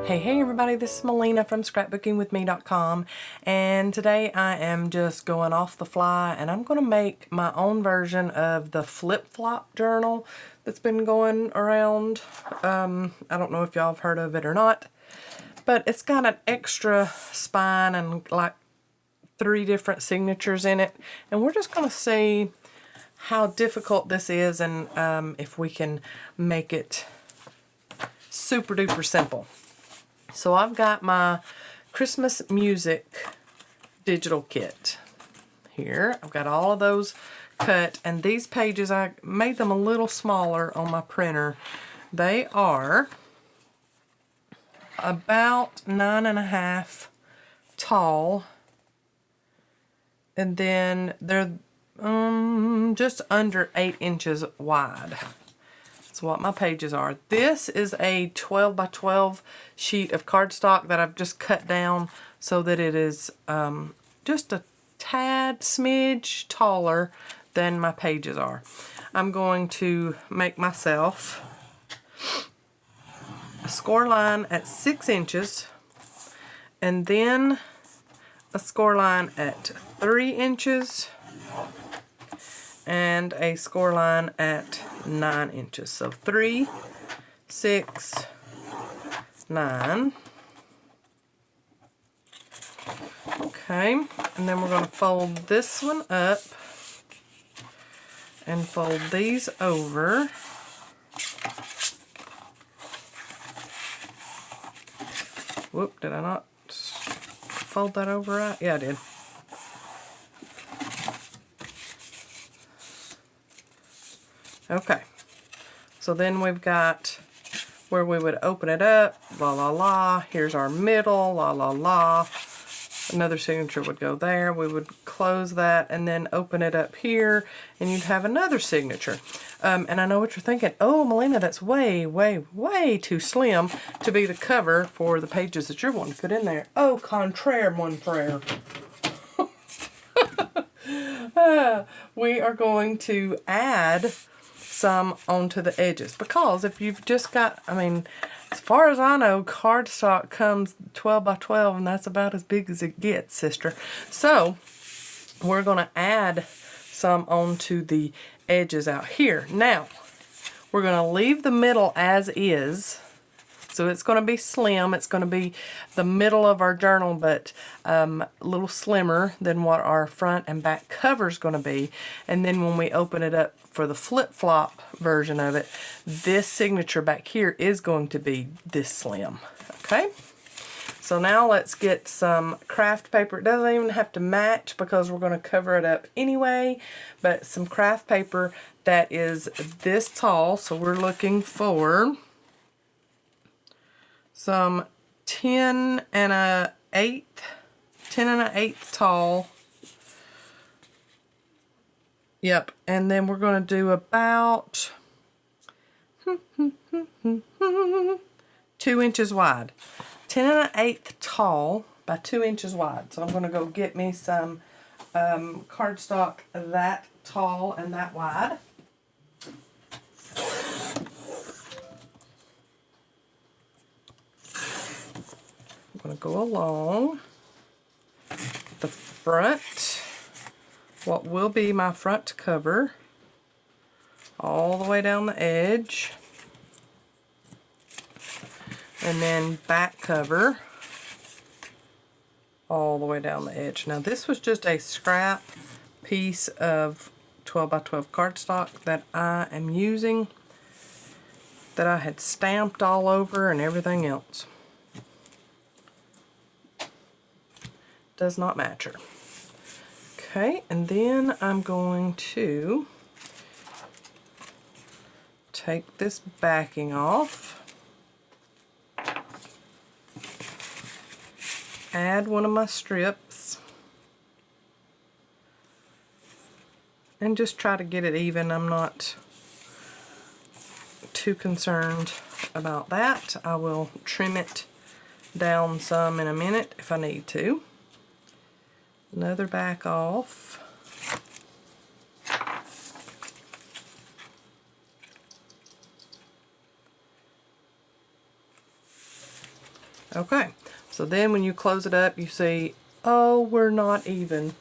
Hey everybody, this is Melina from scrapbookingwithme.com, and today I am just going off the fly and I'm going to make my own version of the flip-flop journal that's been going around. I don't know if y'all have heard of it or not, but it's got an extra spine and like 3 different signatures in it, and we're just going to see how difficult this is and if we can make it super duper simple. So I've got my Christmas music digital kit here. I've got all of those cut, and these pages, I made them a little smaller on my printer. They are about 9.5 tall, and then they're just under 8 inches wide. That's what my pages are. This is a 12 by 12 sheet of cardstock that I've just cut down so that it is just a tad smidge taller than my pages are. I'm going to make myself a score line at 6 inches and then a score line at 3 inches and a score line at 9 inches. So 3, 6, 9. Okay, and then we're going to fold this one up and fold these over. Whoop, did I not fold that over right? Yeah, I did. Okay, so then we've got where we would open it up, la la la, here's our middle, la la la, another signature would go there, we would close that and then open it up here and you'd have another signature. And I know what you're thinking, oh Melina, that's way, way, way too slim to be the cover for the pages that you're wanting to put in there. Oh, contraire, mon frere. We are going to add some onto the edges, because if you've just got, I mean, as far as I know, cardstock comes 12 by 12 and that's about as big as it gets, sister. So we're going to add some onto the edges out here. Now we're going to leave the middle as is. So it's going to be slim. It's going to be the middle of our journal, but a little slimmer than what our front and back cover is going to be. And then when we open it up for the flip-flop version of it, this signature back here is going to be this slim. Okay? So now let's get some craft paper. It doesn't even have to match because we're going to cover it up anyway, but some craft paper that is this tall. So we're looking for some 10 1/8 tall. Yep, and then we're going to do about 2 inches wide. 10 1/8 tall by 2 inches wide. So I'm going to go get me some cardstock that tall and that wide. I'm going to go along the front, what will be my front cover, all the way down the edge, and then back cover all the way down the edge. Now this was just a scrap piece of 12 by 12 cardstock that I am using, that I had stamped all over and everything else. Does not match her. Okay, and then I'm going to take this backing off, add one of my strips, and just try to get it even. I'm not too concerned about that. I will trim it down some in a minute if I need to. Another back off. Okay, so then when you close it up, you see, oh, we're not even.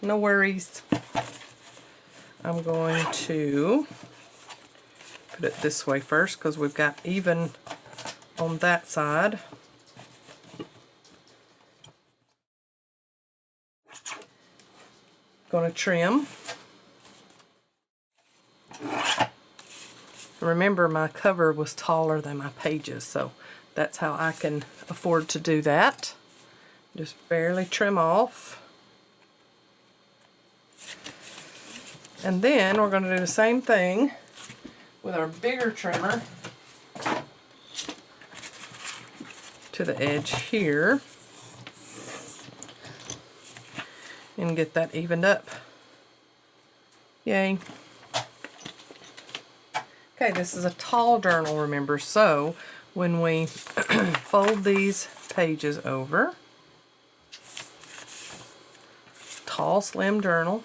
No worries. I'm going to put it this way first because we've got even on that side. Going to trim. Remember, my cover was taller than my pages, so that's how I can afford to do that. Just barely trim off. And then we're going to do the same thing with our bigger trimmer to the edge here and get that evened up. Yay. Okay, this is a tall journal, remember, so when we fold these pages over, tall, slim journal,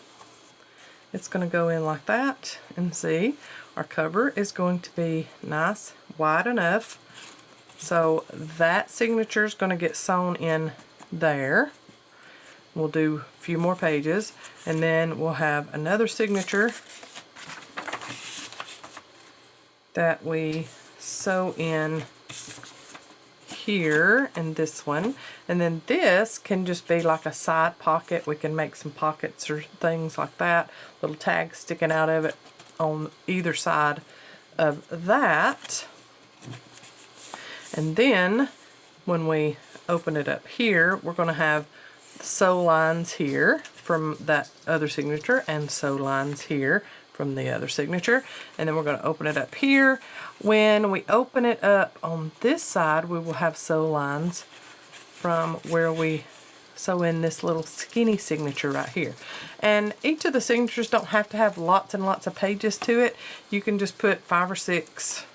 it's going to go in like that, and see, our cover is going to be nice, wide enough, so that signature is going to get sewn in there. We'll do a few more pages, and then we'll have another signature that we sew in here and this one, and then this can just be like a side pocket. We can make some pockets or things like that, little tags sticking out of it on either side of that. And then when we open it up here, we're going to have sew lines here from that other signature and sew lines here from the other signature, and then we're going to open it up here. When we open it up on this side, we will have sew lines from where we sew in this little skinny signature right here. And each of the signatures don't have to have lots and lots of pages to it. You can just put 5 or 6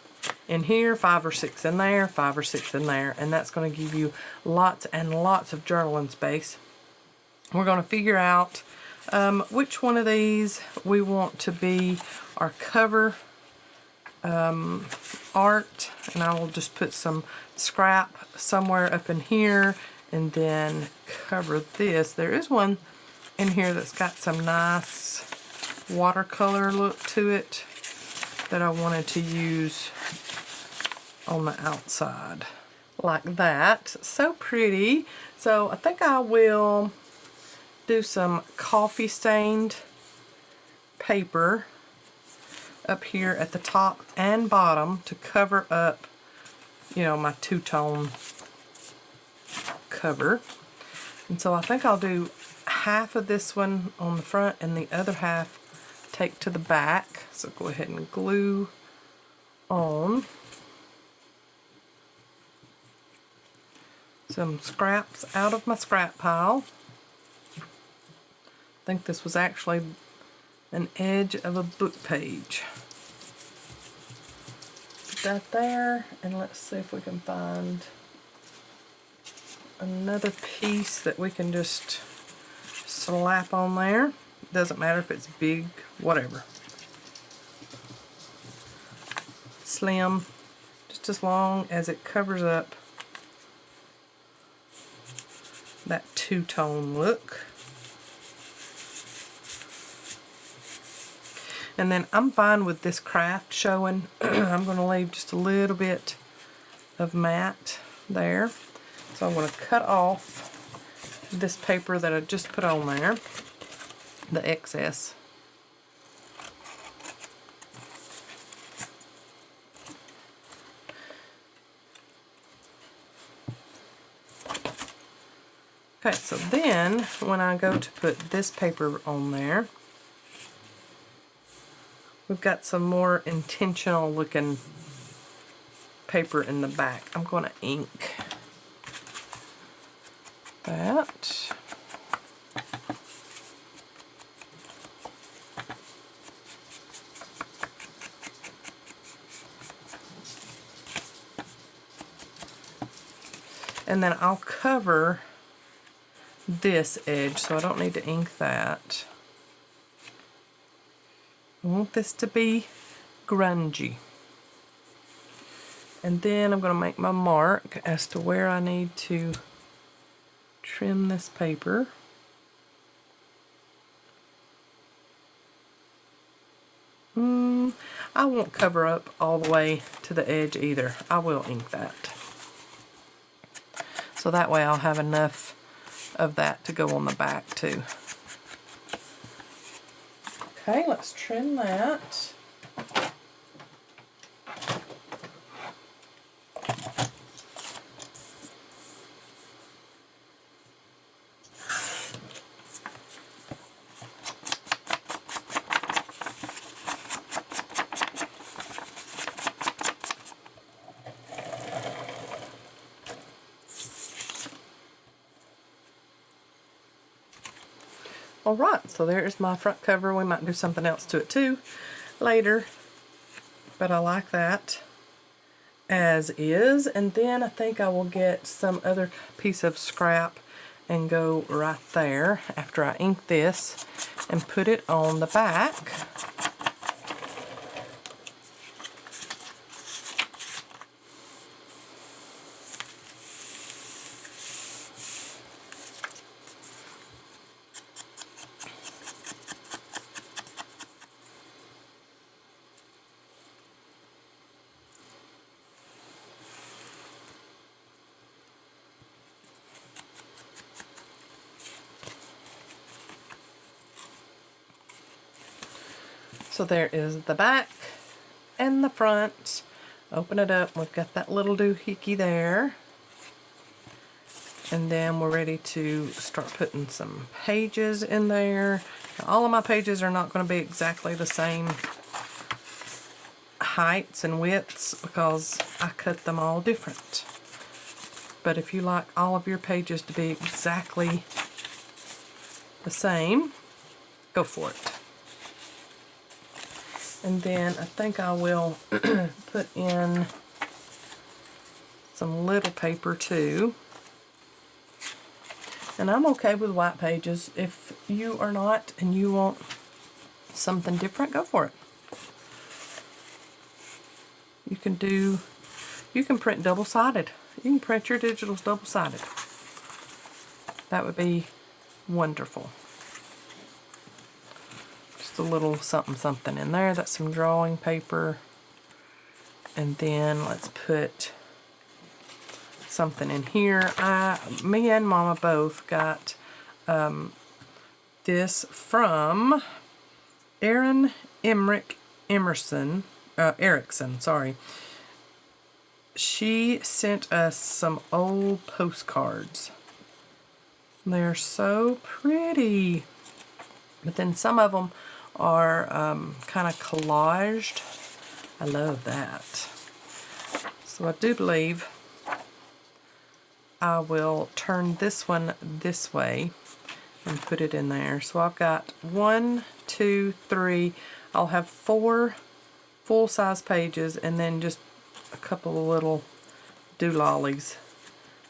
in here, 5 or 6 in there, 5 or 6 in there, and that's going to give you lots and lots of journaling space. We're going to figure out which one of these we want to be our cover art, and I will just put some scrap somewhere up in here and then cover this. There is one in here that's got some nice watercolor look to it that I wanted to use on the outside like that. So pretty. So I think I will do some coffee stained paper up here at the top and bottom to cover up, you know, my two-tone cover. And so I think I'll do half of this one on the front and the other half take to the back. So go ahead and glue on some scraps out of my scrap pile. I think this was actually an edge of a book page. Put that there, and let's see if we can find another piece that we can just slap on there. Doesn't matter if it's big, whatever. Slim, just as long as it covers up that two-tone look. And then I'm fine with this craft showing. I'm going to leave just a little bit of matte there. So I'm going to cut off this paper that I just put on there, the excess. Okay, so then when I go to put this paper on there, we've got some more intentional looking paper in the back. I'm going to ink that. And then I'll cover this edge, so I don't need to ink that. I want this to be grungy. And then I'm going to make my mark as to where I need to trim this paper. I won't cover up all the way to the edge either. I will ink that. So that way I'll have enough of that to go on the back too. Okay, let's trim that. Alright, so there's my front cover. We might do something else to it too later, but I like that as is. And then I think I will get some other piece of scrap and go right there after I ink this and put it on the back. So there is the back and the front. Open it up, we've got that little doohickey there. And then we're ready to start putting some pages in there. Now, all of my pages are not going to be exactly the same heights and widths because I cut them all different. But if you like all of your pages to be exactly the same, go for it. And then I think I will put in some little paper too. And I'm okay with white pages. If you are not and you want something different, go for it. You can print double-sided. You can print your digitals double-sided. That would be wonderful. Just a little something in there. That's some drawing paper. And then let's put something in here. Me and Mama both got this from Erin Erickson, sorry. She sent us some old postcards. They're so pretty. But then some of them are kind of collaged. I love that. So I do believe I will turn this one this way and put it in there. So I've got 1, 2, 3. I'll have 4 full-size pages and then just a couple of little doolollies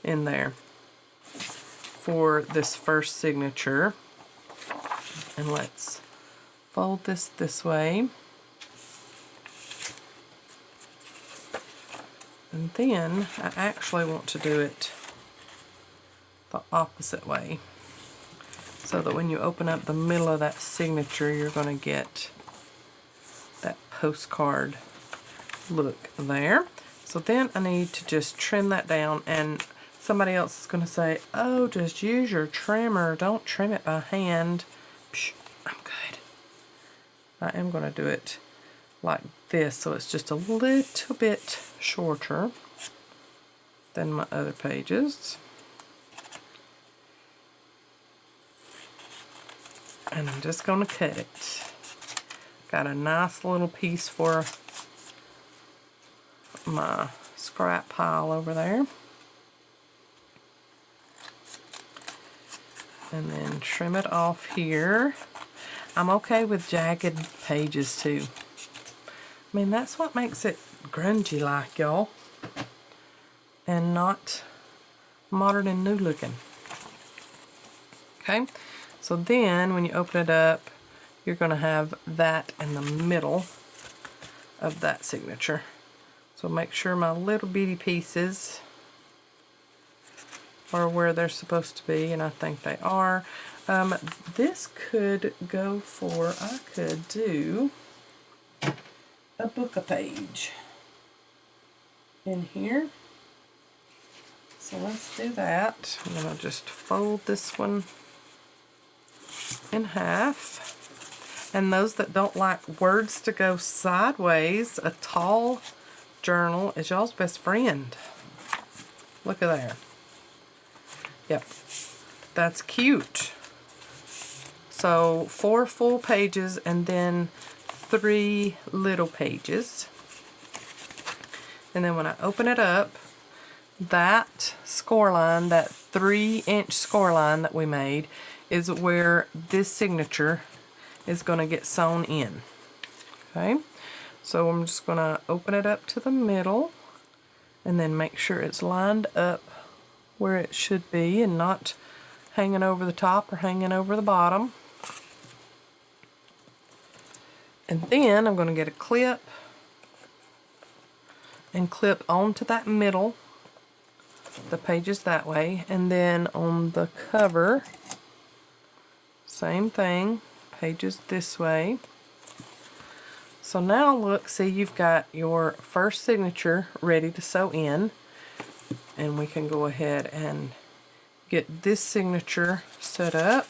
in there for this first signature. And let's fold this way. And then I actually want to do it the opposite way, so that when you open up the middle of that signature, you're going to get that postcard look there. So then I need to just trim that down, and somebody else is going to say, oh, just use your trimmer, don't trim it by hand. Psh, I'm good. I am going to do it like this, so it's just a little bit shorter than my other pages. And I'm just going to cut it. Got a nice little piece for my scrap pile over there. And then trim it off here. I'm okay with jagged pages too. I mean, that's what makes it grungy like, y'all. And not modern and new looking. Okay, so then when you open it up, you're going to have that in the middle of that signature. So make sure my little bitty pieces are where they're supposed to be, and I think they are. This could go for, I could do a book-a-page in here. So let's do that. I'm going to just fold this one in half. And those that don't like words to go sideways, a tall journal is y'all's best friend. Look at there. Yep, that's cute. So 4 full pages and then 3 little pages. And then when I open it up, that score line, that 3-inch score line that we made, is where this signature is going to get sewn in. Okay, so I'm just going to open it up to the middle and then make sure it's lined up where it should be and not hanging over the top or hanging over the bottom. And then I'm going to get a clip and clip onto that middle, the pages that way, and then on the cover, same thing, pages this way. So now look, see, you've got your first signature ready to sew in, and we can go ahead and get this signature set up.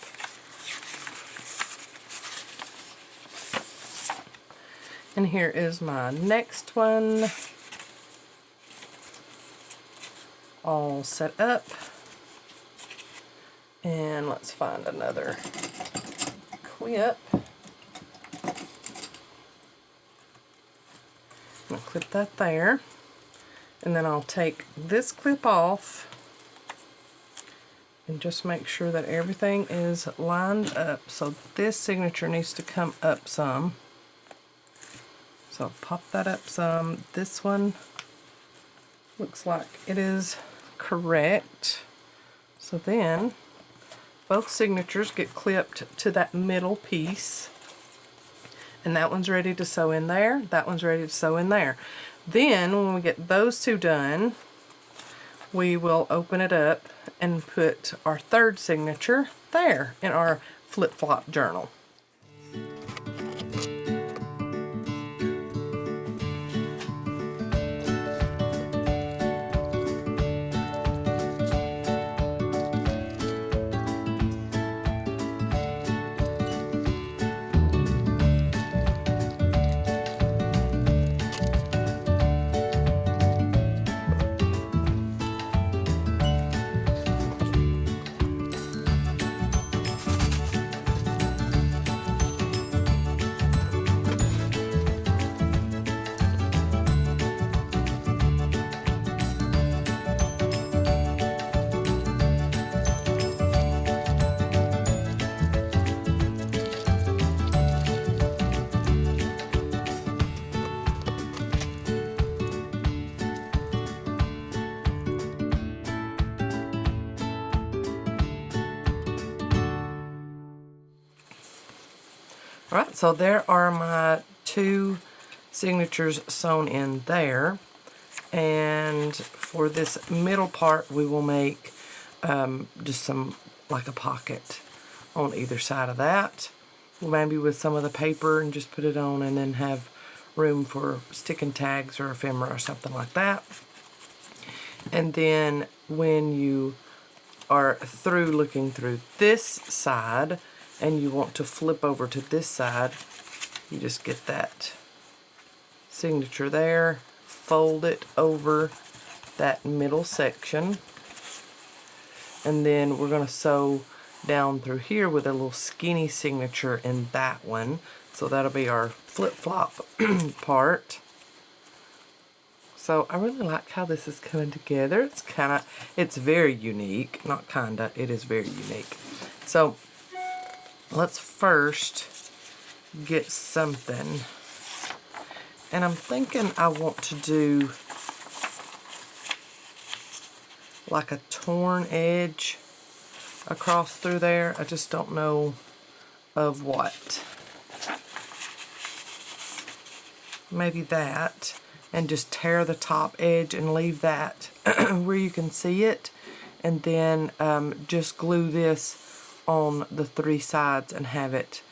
And here is my next one, all set up. And let's find another clip. I'm going to clip that there. And then I'll take this clip off and just make sure that everything is lined up. So this signature needs to come up some. So pop that up some. This one looks like it is correct. So then both signatures get clipped to that middle piece. And that one's ready to sew in there. That one's ready to sew in there. Then when we get those two done, we will open it up and put our third signature there in our flip-flop journal. Alright, so there are my 2 signatures sewn in there. And for this middle part, we will make just some, like a pocket on either side of that. Maybe with some of the paper and just put it on, and then have room for sticking tags or ephemera or something like that. And then when you are through looking through this side and you want to flip over to this side, you just get that signature there, fold it over that middle section, and then we're going to sew down through here with a little skinny signature in that one. So that'll be our flip-flop part. So I really like how this is coming together. It's very unique. Not kinda, it is very unique. So let's first get something. And I'm thinking I want to do like a torn edge across through there. I just don't know of what. Maybe that. and just tear the top edge and leave that where you can see it, and then just glue this on the 3 sides and have it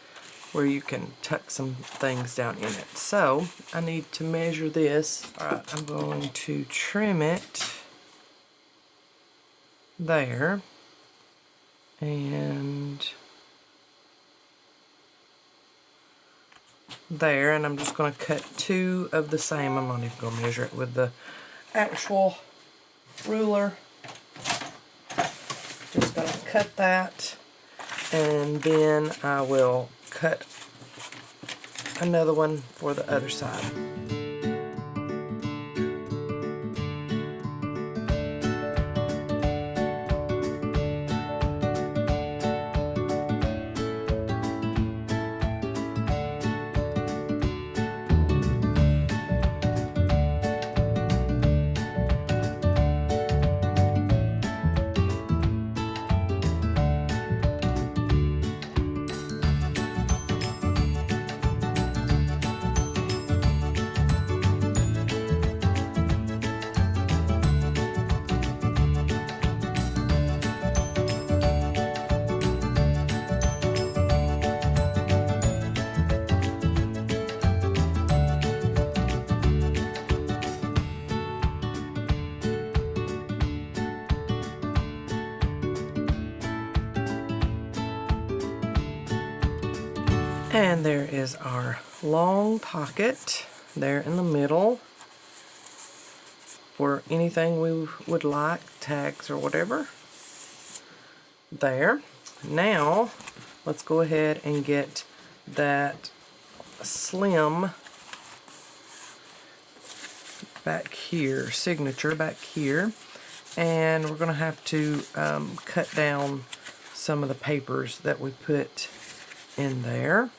where you can tuck some things down in it. So I need to measure this. All right, I'm going to trim it there, and there, and I'm just going to cut 2 of the same. I'm not even going to measure it with the actual ruler. Just going to cut that, and then I will cut another one for the other side. And there is our long pocket there in the middle for anything we would like, tags or whatever. There. Now, let's go ahead and get that slim back here, signature back here. And we're going to have to cut down some of the papers that we put in there.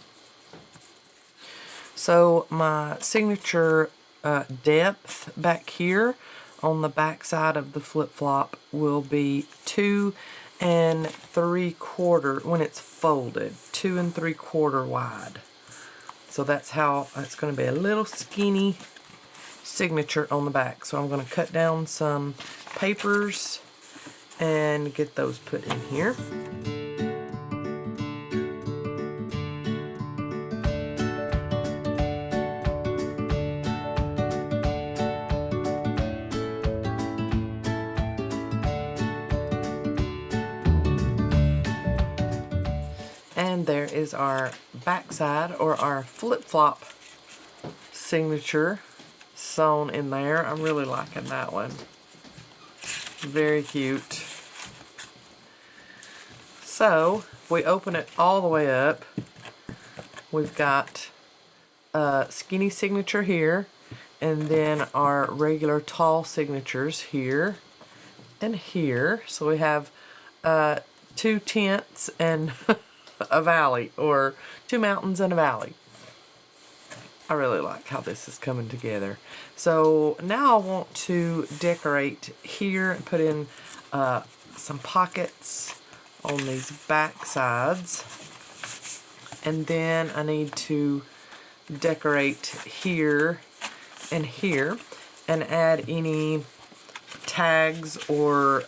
So my signature depth back here on the back side of the flip-flop will be 2 3/4 when it's folded, 2 3/4 wide. So that's how it's going to be, a little skinny signature on the back. So I'm going to cut down some papers and get those put in here. And there is our backside, or our flip-flop signature sewn in there. I'm really liking that one. Very cute. So, if we open it all the way up, we've got a skinny signature here, and then our regular tall signatures here and here. So we have 2 tents and a valley, or 2 mountains and a valley. I really like how this is coming together. So now I want to decorate here and put in some pockets on these back sides, and then I need to decorate here and here and add any tags or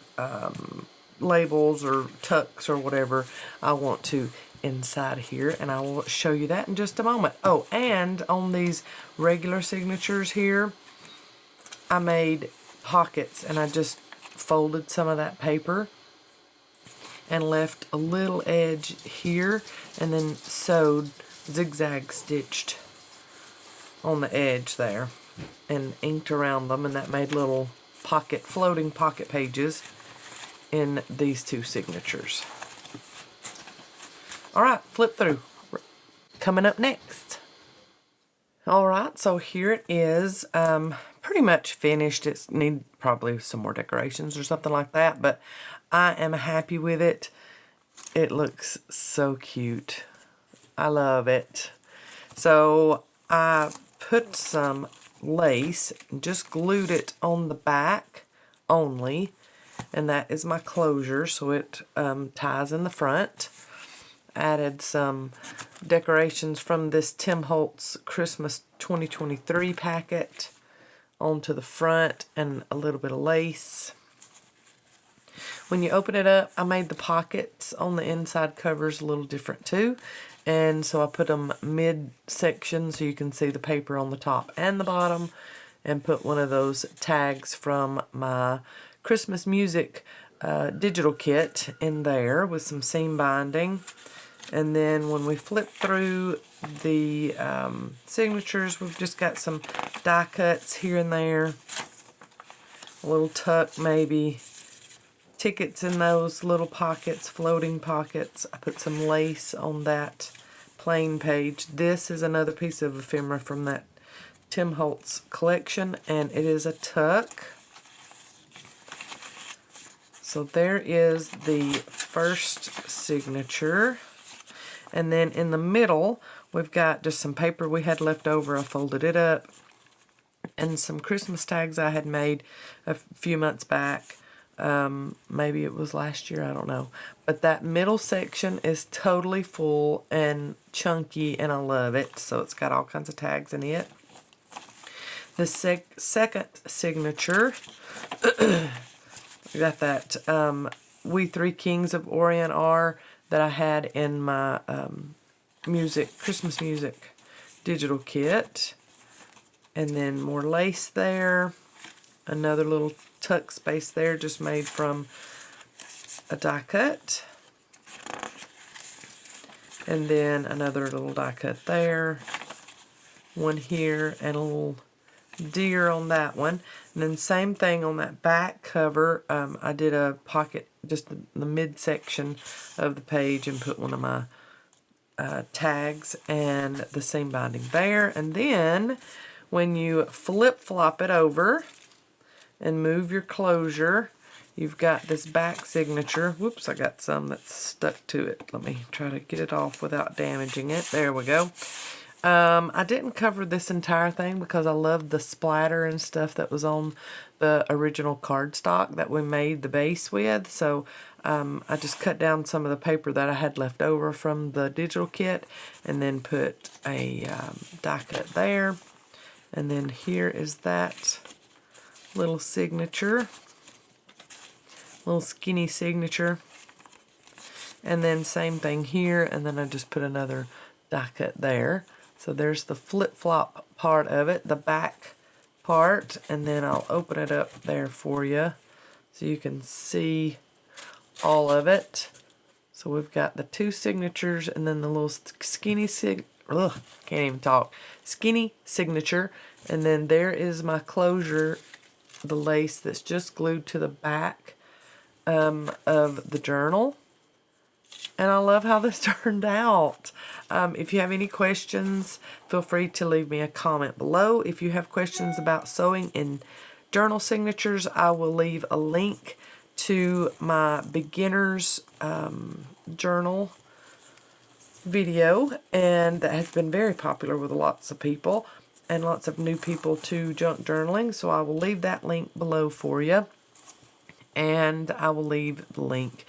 labels or tucks or whatever I want to inside here, and I will show you that in just a moment. Oh, and on these regular signatures here, I made pockets, and I just folded some of that paper and left a little edge here, and then sewed, zigzag stitched on the edge there and inked around them, and that made little pocket, floating pocket pages in these 2 signatures. Alright, flip through. Coming up next. Alright, so here it is. Pretty much finished. It's need probably some more decorations or something like that, but I am happy with it. It looks so cute. I love it. So I put some lace and just glued it on the back only, and that is my closure, so it ties in the front. Added some decorations from this Tim Holtz Christmas 2023 packet onto the front and a little bit of lace. When you open it up, I made the pockets on the inside covers a little different too. And so I put them mid-section so you can see the paper on the top and the bottom. And put one of those tags from my Christmas music digital kit in there with some seam binding. And then when we flip through the signatures, we've just got some die cuts here and there. A little tuck maybe. Tickets in those little pockets, floating pockets. I put some lace on that plain page. This is another piece of ephemera from that Tim Holtz collection, and it is a tuck. So there is the first signature. And then in the middle, we've got just some paper we had left over. I folded it up. And some Christmas tags I had made a few months back. Maybe it was last year, I don't know. But that middle section is totally full and chunky, and I love it. So it's got all kinds of tags in it. The second signature, we got that We Three Kings of Orient are that I had in my Christmas music digital kit. And then more lace there. Another little tuck space there just made from a die cut. And then another little die cut there. One here and a little deer on that one. And then same thing on that back cover. I did a pocket just in the midsection of the page and put one of my tags and the seam binding there. And then when you flip-flop it over and move your closure, you've got this back signature. Whoops, I got some that's stuck to it. Let me try to get it off without damaging it. There we go. I didn't cover this entire thing because I loved the splatter and stuff that was on the original cardstock that we made the base with. So I just cut down some of the paper that I had left over from the digital kit and then put a die cut there. And then here is that little signature, little skinny signature. And then same thing here, and then I just put another die cut there. So there's the flip-flop part of it, the back part, and then I'll open it up there for you so you can see all of it. So we've got the two signatures and then the little skinny can't even talk. Skinny signature, and then there is my closure, the lace that's just glued to the back of the journal. And I love how this turned out. If you have any questions, feel free to leave me a comment below. If you have questions about sewing in journal signatures, I will leave a link to my beginner's journal video, and that has been very popular with lots of people and lots of new people to junk journaling. So I will leave that link below for you, and I will leave the link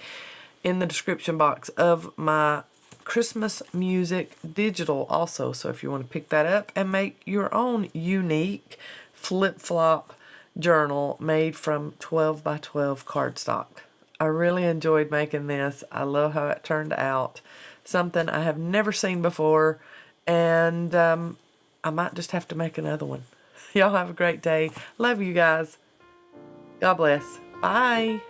in the description box of my Christmas music digital also. So if you want to pick that up and make your own unique flip-flop journal made from 12 by 12 cardstock. I really enjoyed making this. I love how it turned out. Something I have never seen before, and I might just have to make another one. Y'all have a great day. Love you guys. God bless. Bye.